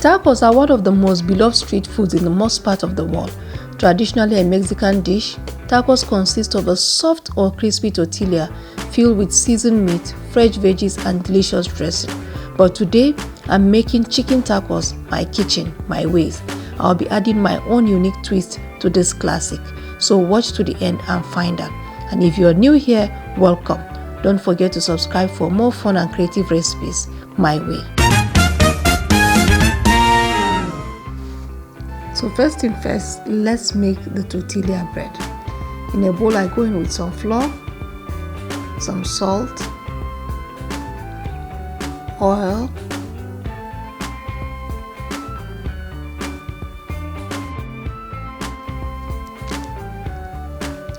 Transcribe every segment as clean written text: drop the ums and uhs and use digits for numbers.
Tacos are one of the most beloved street foods in the most part of the world. Traditionally a Mexican dish, tacos consist of a soft or crispy tortilla filled with seasoned meat, fresh veggies, and delicious dressing. But today, I'm making chicken tacos my kitchen, my ways. I'll be adding my own unique twist to this classic. So watch to the end and find out. And if you're new here, welcome. Don't forget to subscribe for more fun and creative recipes my way. So first thing first, let's make the tortilla bread. In a bowl, I go in with some flour, some salt, oil,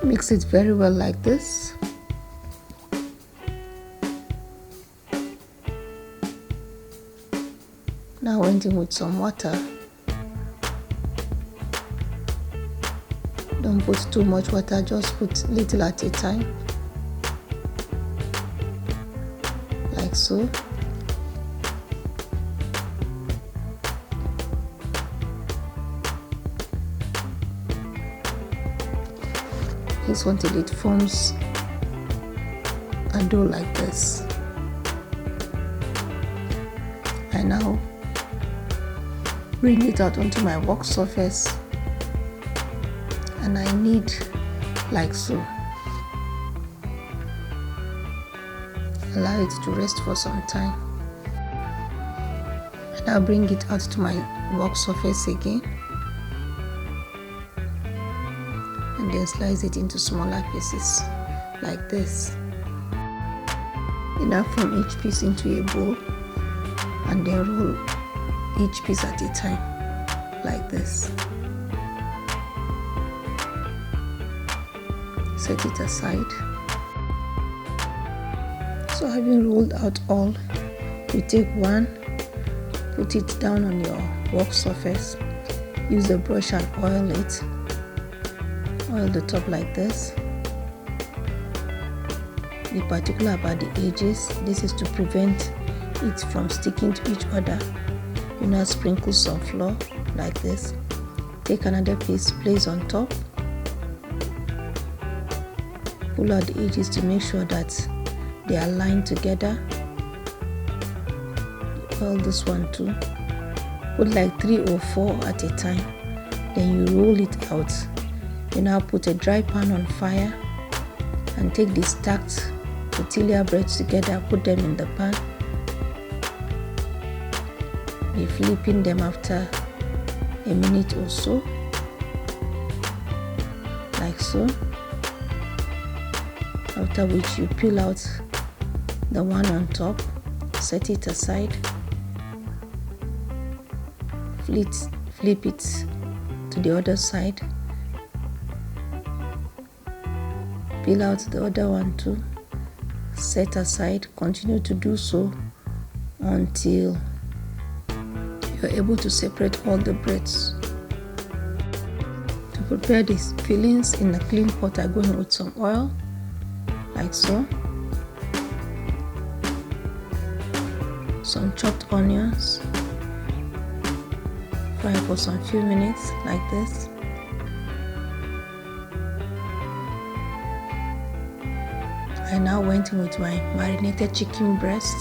mix it very well like this. Now went in with some water. Don't put too much water, just put little at a time, like so. This one till it forms a dough like this. I now bring it out onto my work surface, and I knead like so. Allow it to rest for some time. And I'll bring it out to my work surface again, and then slice it into smaller pieces like this. Then form each piece into a bowl and then roll each piece at a time like this. Set it aside. So having rolled out all, you take one, put it down on your work surface, use the brush and oil it. Oil the top like this. Be particular about the edges. This is to prevent it from sticking to each other. You now sprinkle some flour like this. Take another piece, place on top. Pull out the edges to make sure that they are lined together. Oil this one too. Put like 3 or 4 at a time. Then you roll it out. You now put a dry pan on fire and take the stacked tortilla breads together, put them in the pan. Be flipping them after a minute or so, like so. After which you peel out the one on top, set it aside, flip it to the other side, peel out the other one too, set aside, continue to do so until you're able to separate all the breads. To prepare these fillings in a clean pot, I go in with some oil like so, some chopped onions, fry for some few minutes like this. I now went in with my marinated chicken breast.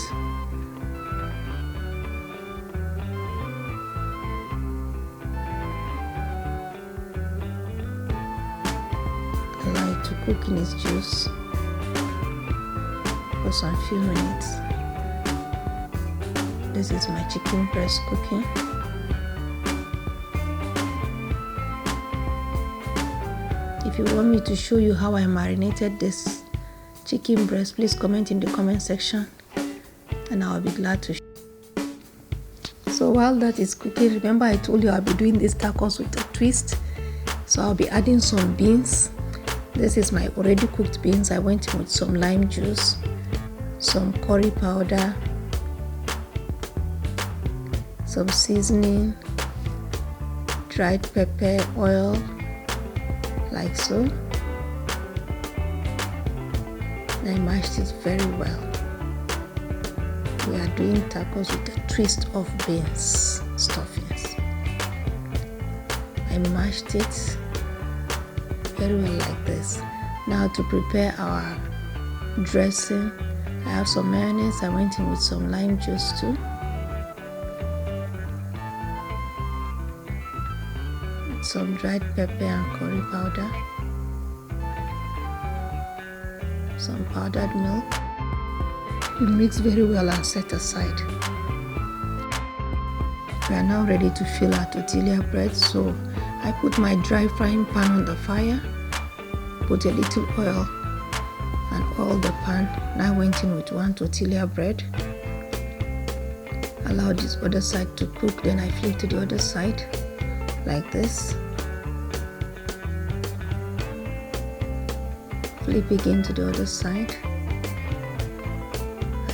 Allow it to cook in its juice for some few minutes. This is my chicken breast cooking. If you want me to show you how I marinated this chicken breast, please comment in the comment section and I'll be glad to show. So while that is cooking, remember I told you I'll be doing these tacos with a twist. So I'll be adding some beans. This is my already cooked beans. I went in with some lime juice, some curry powder, some seasoning, dried pepper, oil, like so. I mashed it very well. We are doing tacos with a twist of beans. stuffings. I mashed it very well like this. Now to prepare our dressing, I have some mayonnaise. I went in with some lime juice too. Some dried pepper and curry powder. Some powdered milk. You mix very well and set aside. We are now ready to fill our tortilla bread, so I put my dry frying pan on the fire, put a little oil and oil the pan. Now went in with one tortilla bread, allow this other side to cook, then I flip to the other side like this, flip again to the other side.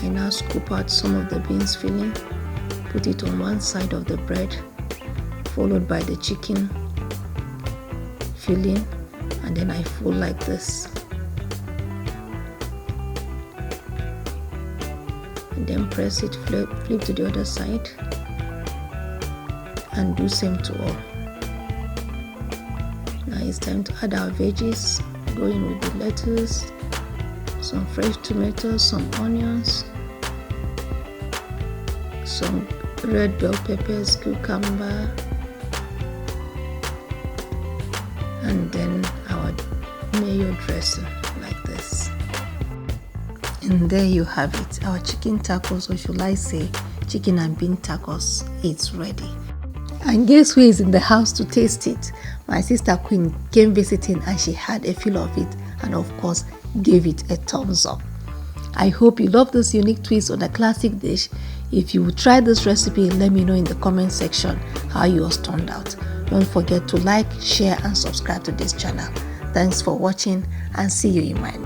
I now scoop out some of the beans filling, put it on one side of the bread, followed by the chicken filling, and then I fold like this. And then press it, flip to the other side, and do same to all. Now it's time to add our veggies. Go in with the lettuce, some fresh tomatoes, some onions, some red bell peppers, cucumber, and then our mayo dressing like this. And there you have it, our chicken tacos, or should I say chicken and bean tacos. It's ready. And guess who is in the house to taste it? My sister Queen came visiting and she had a feel of it and of course gave it a thumbs up. I hope you love this unique twist on a classic dish. If you will try this recipe, let me know in the comment section how yours turned out. Don't forget to like, share and subscribe to this channel. Thanks for watching and see you in my